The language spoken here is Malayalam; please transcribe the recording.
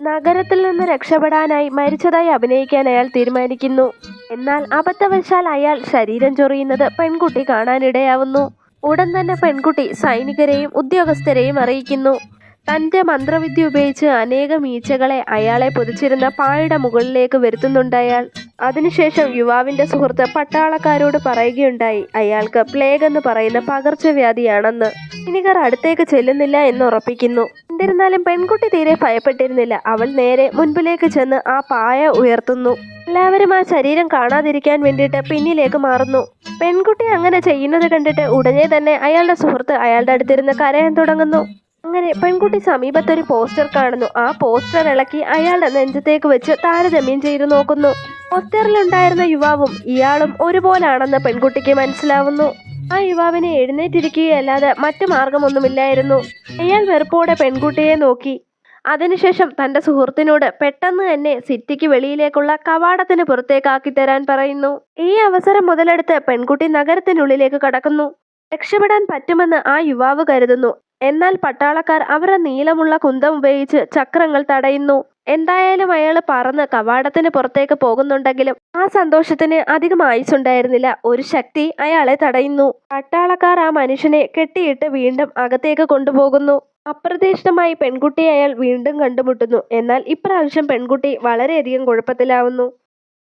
നഗരത്തിൽ നിന്ന് രക്ഷപ്പെടാനായി മരിച്ചതായി അഭിനയിക്കാൻ അയാൾ തീരുമാനിക്കുന്നു. എന്നാൽ അബദ്ധവശാൽ അയാൾ ശരീരം ചൊറിയുന്നത് പെൺകുട്ടി കാണാനിടയാവുന്നു. ഉടൻ തന്നെ പെൺകുട്ടി സൈനികരെയും ഉദ്യോഗസ്ഥരെയും അറിയിക്കുന്നു. തൻ്റെ മന്ത്രവിദ്യ ഉപയോഗിച്ച് അനേകം ഈച്ചകളെ അയാളെ പൊതിച്ചിരുന്ന പായുടെ മുകളിലേക്ക് വരുത്തുന്നുണ്ട് അയാൾ. അതിനുശേഷം യുവാവിൻ്റെ സുഹൃത്ത് പട്ടാളക്കാരോട് പറയുകയുണ്ടായി അയാൾക്ക് പ്ലേഗ് എന്ന് പറയുന്ന പകർച്ചവ്യാധിയാണെന്ന്. സൈനികർ അടുത്തേക്ക് ചെല്ലുന്നില്ല എന്ന് ഉറപ്പിക്കുന്നു. എന്നിരുന്നാലും പെൺകുട്ടി തീരെ ഭയപ്പെട്ടിരുന്നില്ല. അവൾ നേരെ മുൻപിലേക്ക് ചെന്ന് ആ പായ ഉയർത്തുന്നു. എല്ലാവരും ആ ശരീരം കാണാതിരിക്കാൻ വേണ്ടിയിട്ട് പിന്നിലേക്ക് മാറുന്നു. പെൺകുട്ടി അങ്ങനെ ചെയ്യുന്നത് കണ്ടിട്ട് ഉടനെ തന്നെ അയാളുടെ സുഹൃത്ത് അയാളുടെ അടുത്തിരുന്ന് കരയാൻ തുടങ്ങുന്നു. അങ്ങനെ പെൺകുട്ടി സമീപത്തൊരു പോസ്റ്റർ കാണുന്നു. ആ പോസ്റ്റർ ഇളക്കി അയാളുടെ നെഞ്ചത്തേക്ക് വെച്ച് താരതമ്യം ചെയ്തു നോക്കുന്നു. പോസ്റ്ററിലുണ്ടായിരുന്ന യുവാവും ഇയാളും ഒരുപോലാണെന്ന് പെൺകുട്ടിക്ക് മനസ്സിലാവുന്നു. ആ യുവാവിനെ എഴുന്നേറ്റിരിക്കുകയല്ലാതെ മറ്റു മാർഗമൊന്നുമില്ലായിരുന്നു. അയാൾ വെറുപ്പോടെ പെൺകുട്ടിയെ നോക്കി. അതിനുശേഷം തൻ്റെ സുഹൃത്തിനോട് പെട്ടെന്ന് തന്നെ സിറ്റിക്ക് വെളിയിലേക്കുള്ള കവാടത്തിന് പുറത്തേക്കാക്കി തരാൻ പറയുന്നു. ഈ അവസരം മുതലെടുത്ത് പെൺകുട്ടി നഗരത്തിനുള്ളിലേക്ക് കടക്കുന്നു. രക്ഷപ്പെടാൻ പറ്റുമെന്ന് ആ യുവാവ് കരുതുന്നു. എന്നാൽ പട്ടാളക്കാർ അവരുടെ നീളമുള്ള കുന്തം ഉപയോഗിച്ച് ചക്രങ്ങൾ തടയുന്നു. എന്തായാലും അയാൾ പറന്ന് കവാടത്തിന് പുറത്തേക്ക് പോകുന്നുണ്ടെങ്കിലും ആ സന്തോഷത്തിന് അധികം ആയുസുണ്ടായിരുന്നില്ല. ഒരു ശക്തി അയാളെ തടയുന്നു. പട്ടാളക്കാർ ആ മനുഷ്യനെ കെട്ടിയിട്ട് വീണ്ടും അകത്തേക്ക് കൊണ്ടുപോകുന്നു. അപ്രതീക്ഷിതമായി പെൺകുട്ടിയെ അയാൾ വീണ്ടും കണ്ടുമുട്ടുന്നു. എന്നാൽ ഇപ്രാവശ്യം പെൺകുട്ടി വളരെയധികം കുഴപ്പത്തിലാവുന്നു.